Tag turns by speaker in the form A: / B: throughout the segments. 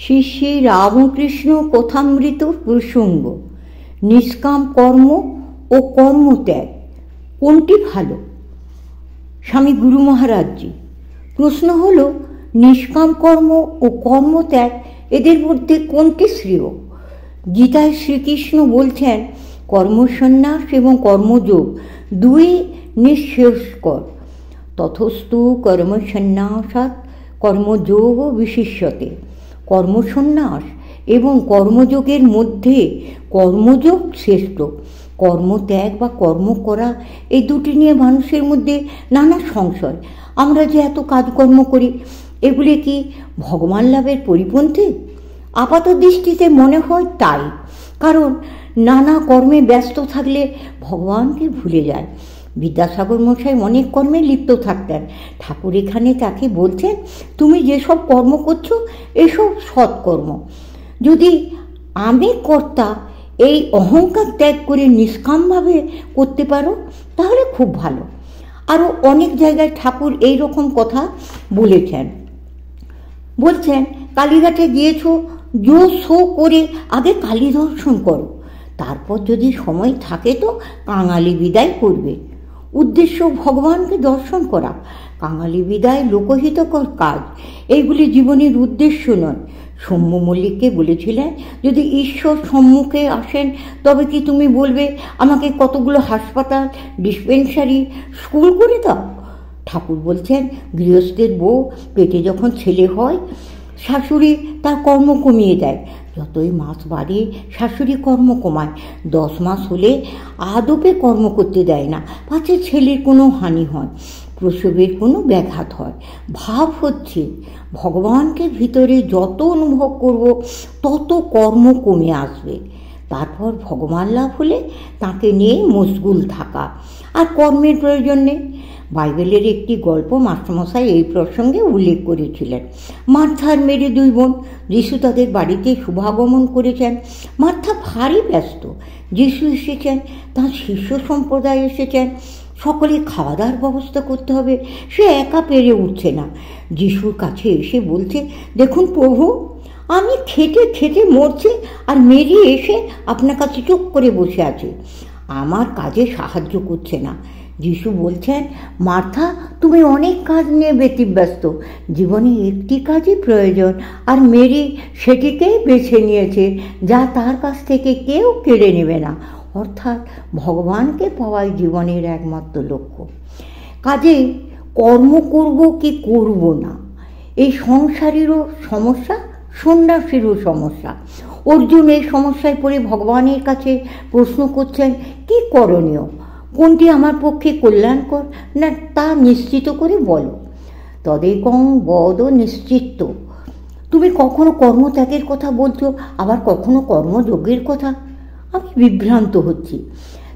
A: শ্রী শ্রী রামকৃষ্ণ কথামৃত প্রসঙ্গ। নিষ্কাম কর্ম ও কর্মত্যাগ কোনটি ভালো? স্বামী গুরু মহারাজজি। প্রশ্ন হল, নিষ্কাম কর্ম ও কর্মত্যাগ এদের মধ্যে কোনটি শ্রেয়? গীতায় শ্রীকৃষ্ণ বলছেন, কর্মসন্ন্যাস এবং কর্মযোগ দুই নিঃশেষকর। তথস্তু কর্মসন্ন্যাসাৎ কর্মযোগ বিশিষ্যতে। কর্মসন্ন্যাস এবং কর্মযোগের মধ্যে কর্মযোগ শ্রেষ্ঠ। কর্মত্যাগ বা কর্ম করা এই দুটি নিয়ে মানুষের মধ্যে নানা সংশয়। আমরা যে এত কাজকর্ম করি, এগুলি কি ভগবান লাভের পরিপন্থী? আপাত দৃষ্টিতে মনে হয় তাই, কারণ নানা কর্মে ব্যস্ত থাকলে ভগবানকে ভুলে যায়। বিদ্যাসাগর মশাই অনেক কর্মে লিপ্ত থাকতেন। ঠাকুর এখানে তাকে বলছেন, তুমি যেসব কর্ম করছো এসব সৎকর্ম। যদি আমি কর্তা এই অহংকার ত্যাগ করে নিষ্কামভাবে করতে পারো তাহলে খুব ভালো। আরও অনেক জায়গায় ঠাকুর এই রকম কথা বলেছেন। বলছেন, কালীঘাটে গিয়েছ, জো শো করে আগে কালী দর্শন করো, তারপর যদি সময় থাকে তো কাঙালি বিদায় করবে। উদ্দেশ্য ভগবানকে দর্শন করা। কাঙালি বিদায় লোকহিতকর কাজ, এইগুলি জীবনের উদ্দেশ্য নয়। সৌম্য মল্লিককে বলেছিলেন, যদি ঈশ্বর সম্মুখে আসেন তবে কি তুমি বলবে আমাকে কতগুলো হাসপাতাল, ডিসপেন্সারি, স্কুল করে দাও? ঠাকুর বলছেন, গৃহস্থের বউ পেটে যখন ছেলে হয় শাশুড়ি তার কর্ম কমিয়ে দেয়। যতই মাস বাড়ে শাশুড়ি কর্ম কমায়। 10 মাস হলে আদপে কর্ম করতে দেয় না, পাছে ছেলের কোনো হানি হয়, প্রসবের কোনো ব্যাঘাত হয়। ভাব হচ্ছে ভগবানকে ভিতরে যত অনুভব করব তত কর্ম কমে আসবে। তারপর ভগবান লাভ হলে তাকে নিয়ে মশগুল থাকা, আর কর্মের প্রয়োজন নেই। বাইবেলের একটি গল্প মাস্টারমশাই এই প্রসঙ্গে উল্লেখ করেছিলেন। মার্থার মেরে 2 বোন, যিশু তাদের বাড়িতে শুভাগমন করেছেন। মার্থা ভারী ব্যস্ত। যিশু এসেছেন, তাঁর শিষ্য সম্প্রদায় এসেছেন, সকলে খাওয়া দাওয়ার ব্যবস্থা করতে হবে, সে একা পেরে উঠছে না। যিশুর কাছে এসে বলছে, দেখুন প্রভু, আমি খেতে খেতে মরছি, আর মেরি এসে আপনার কাছে চুপ করে বসে আছে, আমার কাজে সাহায্য করছে না। যিশু বলছেন, মার্থা, তুমি অনেক কাজ নিয়ে ব্যতিব্যস্ত, জীবনে একটি কাজই প্রয়োজন, আর মেরি সেটিকেই বেছে নিয়েছে, যা তার কাছ থেকে কেউ কেড়ে নেবে না। অর্থাৎ ভগবানকে পাওয়াই জীবনের একমাত্র লক্ষ্য। কাজেই কর্ম করব কি করব না, এই সংসারেরও সমস্যা, সন্ন্যাসীরও সমস্যা। অর্জুন এই সমস্যায় পড়ে ভগবানের কাছে প্রশ্ন করছেন, কি করণীয়, কোনটি আমার পক্ষে কল্যাণকর না তা নিশ্চিত করে বলো। তদেকং বদ নিশ্চিত। তুমি কখনো কর্মত্যাগের কথা বলছো, আবার কখনো কর্মযোগের কথা। আমি বিভ্রান্ত হচ্ছি।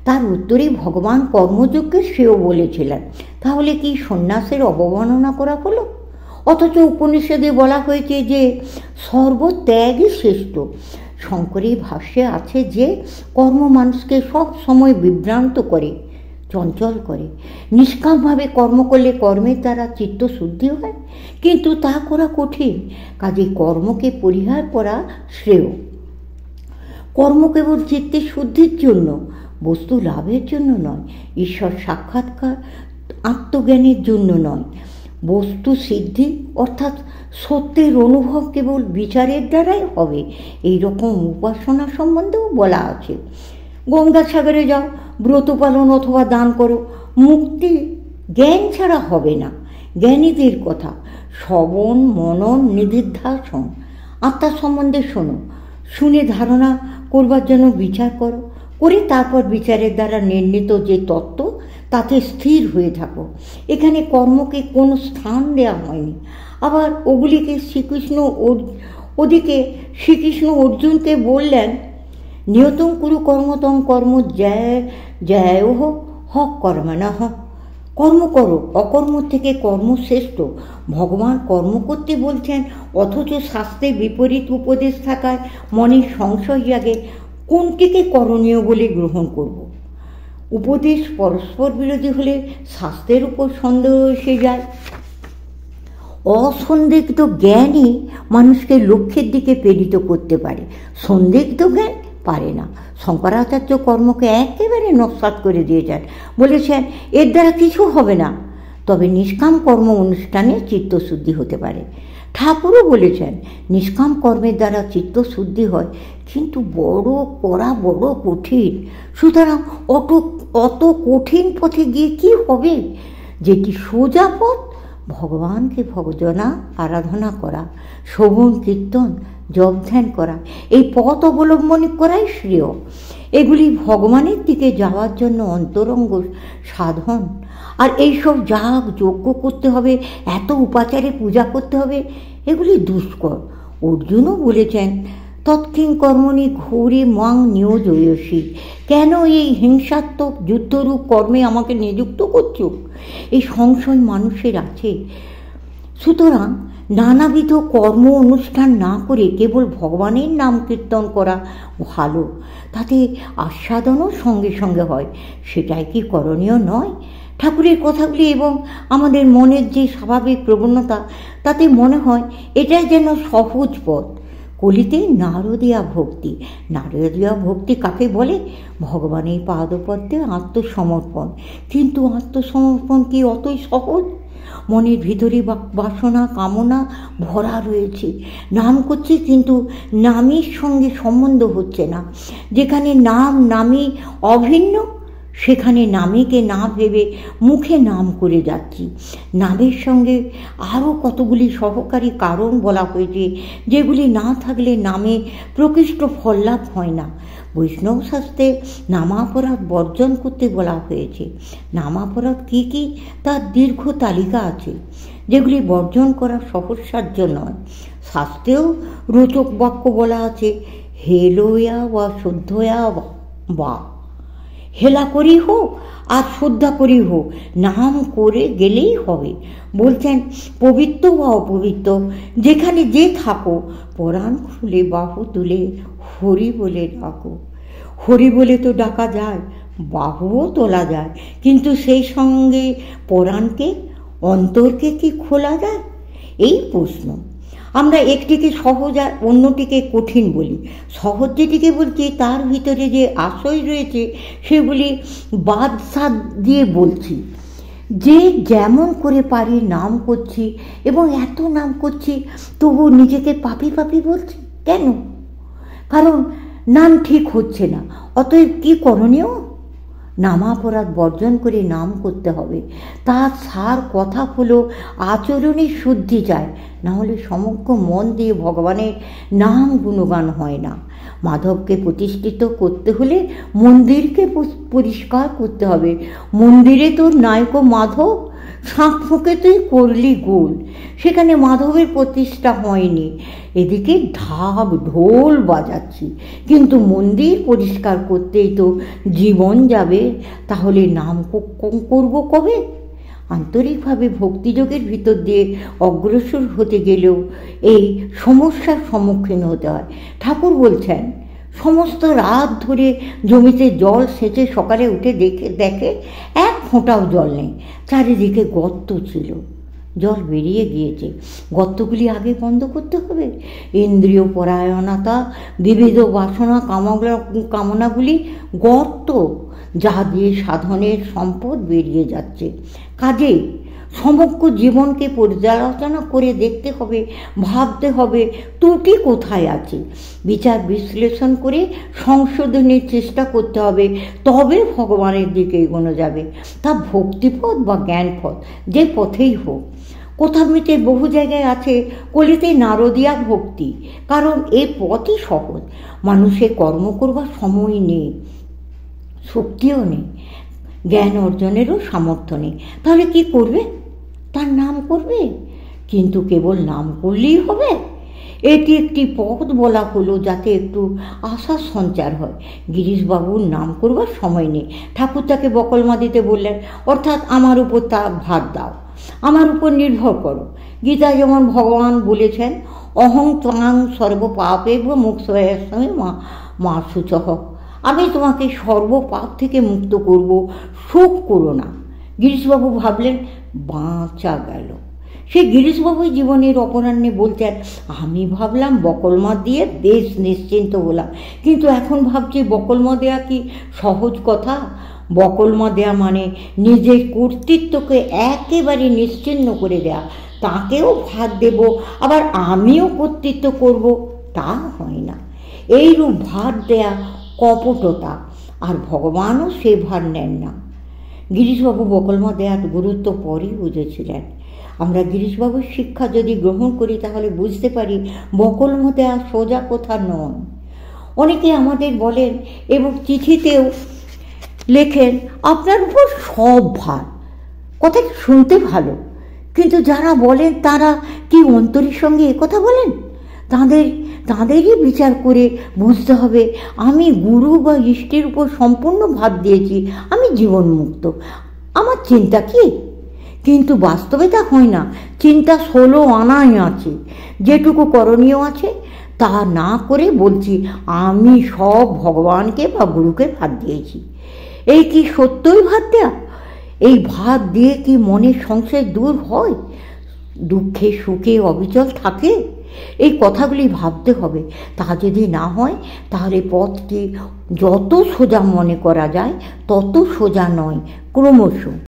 A: তার উত্তরে ভগবান কর্মযোগকে শ্রেয় বলেছিলেন। তাহলে কি সন্ন্যাসের অবমাননা করা হলো? অথচ উপনিষদে বলা হয়েছে যে সর্বত্যাগই শ্রেষ্ঠ। শঙ্করের ভাষ্যে আছে যে কর্ম মানুষকে সব সময় বিভ্রান্ত করে, চঞ্চল করে। নিষ্কামভাবে কর্ম করলে কর্মের দ্বারা চিত্তশুদ্ধি হয়, কিন্তু তা করা কঠিন। কাজে কর্মকে পরিহার করা শ্রেয়। কর্ম কেবল চিত্তের শুদ্ধির জন্য, বস্তু লাভের জন্য নয়, ঈশ্বর সাক্ষাৎকার, আত্মজ্ঞানের জন্য নয়। বস্তু সিদ্ধি অর্থাৎ সত্যের অনুভব কেবল বিচারের দ্বারাই হবে, এই রকম উপাসনা সম্বন্ধেও বলা আছে। গঙ্গাসাগরে যাও, ব্রত পালন অথবা দান করো, মুক্তি জ্ঞান ছাড়া হবে না। জ্ঞানীদের কথা শ্রবণ, মনন, নিধিধ্যাসন, আত্মার সম্বন্ধে শোনো, শুনে ধারণা করবার জন্য বিচার করো, করে তারপর বিচারের দ্বারা নির্ণীত যে তত্ত্ব তাতে স্থির হয়ে থাকো। এখানে কর্মকে কোনো স্থান দেওয়া হয়নি। আবার ওগুলিকে ওদিকে শ্রীকৃষ্ণ অর্জুনকে বললেন, নিয়তং কুরু কর্মতং কর্ম জয় জয় হক কর্মে না হ। কর্ম করো, অকর্ম থেকে কর্ম শ্রেষ্ঠ। ভগবান কর্ম করতে বলছেন, অথচ শাস্ত্রে বিপরীত উপদেশ থাকায় মনে সংশয় জাগে, কোনটিকে করণীয় বলে গ্রহণ করব। উপদেশ পরস্পর বিরোধী হলে শাস্ত্রের উপর সন্দেহ এসে যায়। অসন্দিগ্ধ জ্ঞানই মানুষকে লক্ষ্যের দিকে প্রেরিত করতে পারে, সন্দিগ্ধ জ্ঞান পারে না। শঙ্করাচার্য কর্মকে একেবারে নস্যাৎ করে দিয়েছেন, বলেছেন এর দ্বারা কিছু হবে না, তবে নিষ্কাম কর্ম অনুষ্ঠানে চিত্তশুদ্ধি হতে পারে। ঠাকুরও বলেছেন নিষ্কাম কর্মের দ্বারা চিত্তশুদ্ধি হয়, কিন্তু বড় করা বড় কঠিন। সুতরাং অত কঠিন পথে গিয়ে কি হবে? যেটি সোজা পথ, ভগবানকে ভজনা আরাধনা করা, শ্রবণ কীর্তন জপ ধ্যান করা, এই পথ অবলম্বন করাই শ্রেয়। এগুলি ভগবানের দিকে যাওয়ার জন্য অন্তরঙ্গ সাধন। আর এইসব যাগ যজ্ঞ করতে হবে, এত উপাচারে পূজা করতে হবে, এগুলি দুষ্কর। অর্জুনও বলেছেন তৎকিং কর্মণি ঘোরে মাং নিয়োজয়সী, কেন এই হিংসাত্মক যুদ্ধরূপ কর্মে আমাকে নিযুক্ত করছো? এই সংশয় মানুষের আছে। সুতরাং নানাবিধ কর্ম অনুষ্ঠান না করে কেবল ভগবানের নাম কীর্তন করা ভালো, তাতে আস্বাদনও সঙ্গে সঙ্গে হয়। সেটাই কি করণীয় নয়? ঠাকুরের কথাগুলি এবং আমাদের মনের যে স্বাভাবিক প্রবণতা, তাতে মনে হয় এটাই যেন সহজ পথ। কলিতে নারদীয়া ভক্তি। নারদীয়া ভক্তি কাকে বলে? ভগবানের পাদপদ্মে আত্মসমর্পণ। কিন্তু আত্মসমর্পণ কি অতই সহজ? মনের ভিতরে বাসনা কামনা ভরা রয়েছে, নাম করছি কিন্তু নামের সঙ্গে সম্বন্ধ হচ্ছে না। যেখানে নাম নামে অভিন্ন, সেখানে নামেকে না ভেবে মুখে নাম করে যাচ্ছি। নামের সঙ্গে আরও কতগুলি সহকারী কারণ বলা হয়েছে, যেগুলি না থাকলে নামে প্রকৃষ্ট ফললাভ হয় না। বৈষ্ণব শাস্ত্রে নামাপরাধ বর্জন করতে বলা হয়েছে। নামাপরাধ কী কী তার দীর্ঘ তালিকা আছে, যেগুলি বর্জন করা সহজসাধ্য নয়। শাস্ত্রেও রোচক বাক্য বলা আছে, হেলোয়া বা শুদ্ধয়া বা, হেলা করি হোক আর শ্রদ্ধা করি হোক, নাম করে গেলেই হবে। বলছেন পবিত্র বা অপবিত্র যেখানে যে থাকো, পরাণ খুলে বাহু তুলে হরি বলে ডাকো। হরি বলে তো ডাকা যায়, বাহুও তোলা যায়, কিন্তু সেই সঙ্গে পরাণকে অন্তরকে কি খোলা যায়? এই প্রশ্ন। আমরা একটিকে সহজ আর অন্যটিকে কঠিন বলি। সহজ যেটিকে বলছি তার ভিতরে যে আশয় রয়েছে সেগুলি বাদ সাদ দিয়ে বলছি। যে যেমন করে পারি নাম করছি, এবং এত নাম করছি তবু নিজেকে পাপি পাপি বলছি কেন? কারণ নাম ঠিক হচ্ছে না। অতএব কি করণীয়? নামাপরাধ বর্জন করে নাম করতে হবে। তার সার কথা হলো আচরণে শুদ্ধি চায়, না হলে সমগ্র মন দিয়ে ভগবানের নাম গুণগান হয় না। মাধবকে প্রতিষ্ঠিত করতে হলে মন্দিরকে পরিষ্কার করতে হবে। মন্দিরে তোর নায়ক মাধব, শাঁখ ফুঁকে তুই করলি গোল, সেখানে মাধবের প্রতিষ্ঠা হয়নি। এদিকে ঢাক ঢোল বাজাচ্ছি, কিন্তু মন্দির পরিষ্কার করতেই তো জীবন যাবে। তাহলে নাম করব কবে? আন্তরিকভাবে ভক্তিযোগের ভিতর দিয়ে অগ্রসর হতে গেলেও এই সমস্যার সম্মুখীন হতে হয়। ঠাকুর বলছেন সমস্ত রাত ধরে জমিতে জল সেচে সকালে উঠে দেখে এক ফোঁটাও জল নেই, চারিদিকে গর্ত ছিল, জল বেরিয়ে গিয়েছে। গর্তগুলি আগে বন্ধ করতে হবে। ইন্দ্রিয় পরায়ণতা, বিবিধ বাসনা কামনাগুলি গর্ত, যা দিয়ে সাধনের সম্পদ বেরিয়ে যাচ্ছে। কাজেই সমগ্র জীবনকে পর্যালোচনা করে দেখতে হবে, ভাবতে হবে ত্রুটি কোথায় আছে, বিচার বিশ্লেষণ করে সংশোধনের চেষ্টা করতে হবে। তবে ভগবানের দিকে এগোনো যাবে। তা ভক্তিপথ বা জ্ঞানপথ, যে পথেই হোক। কোথামিতে বহু জায়গায় আছে কলিতে নারদীয়া ভক্তি, কারণ এই পথই সহজ। মানুষের কর্ম করবার সময় নেই, শক্তিও নেই, জ্ঞান অর্জনেরও সামর্থ্য নেই। তাহলে কি করবে? তার নাম করবে। কিন্তু কেবল নাম করলেই হবে? এটি একটি পথ বলা হলো যাতে একটু আশার সঞ্চার হয়। গিরিশবাবুর নাম করবার সময় নেই। ঠাকুর তাকে বকলমা দিতে বললেন, অর্থাৎ আমার উপর তা ভার দাও, আমার উপর নির্ভর করো। গীতা যেমন ভগবান বলেছেন, অহং ত্বাং সর্বপাপে মুক্তয়ে মা শুচহ, আমি তোমাকে সর্বপাপ থেকে মুক্ত করব, শোক করো না। গিরিশবাবু ভাবলেন বাঁচা গেল। সে গিরিশবাবুই জীবনের অপরাহ্নে বলতেন, আমি ভাবলাম বকলমা দিয়ে বেশ নিশ্চিন্ত হলাম, কিন্তু এখন ভাবছি বকলমা দেয়া কি সহজ কথা? বকলমা দেয়া মানে নিজের কর্তৃত্বকে একেবারে নিশ্চিহ্ন করে দেয়া। তাকেও ভাত দেব, আবার আমিও কর্তৃত্ব করব, তা হয় না। এইরূপ ভার দেয়া কপটতা, আর ভগবানও সে ভার নেন না। গিরিশবাবু বকলমা দেওয়ার গুরুত্ব পরেই বুঝেছিলেন। আমরা গিরিশবাবুর শিক্ষা যদি গ্রহণ করি তাহলে বুঝতে পারি বকলমা দেওয়া সোজা কথা নয়। অনেকে আমাদের বলেন এবং চিঠিতেও লেখেন, আপনার উপর সব ভার। কথাটা শুনতে ভালো, কিন্তু যারা বলেন তারা কি অন্তরের সঙ্গে একথা বলেন? তাঁদেরই বিচার করে বুঝতে হবে, আমি গুরু বা ইষ্টের উপর সম্পূর্ণ ভার দিয়েছি, আমি জীবনমুক্ত, আমার চিন্তা কি? কিন্তু বাস্তবে তা হয় না। চিন্তা 16 আনাই আছে। যেটুকু করণীয় আছে তা না করে বলছি আমি সব ভগবানকে বা গুরুকে ভার দিয়েছি। এই কি সত্যই ভার দেয়া? এই ভার দিয়ে কি মনের সংশয় দূর হয়? দুঃখে সুখে অবিচল থাকে? এই কথাগুলি ভাবতে হবে। তা যদি না হয় তাহলে পথটি যত সোজা মনে করা যায় তত সোজা নয়, ক্রমশ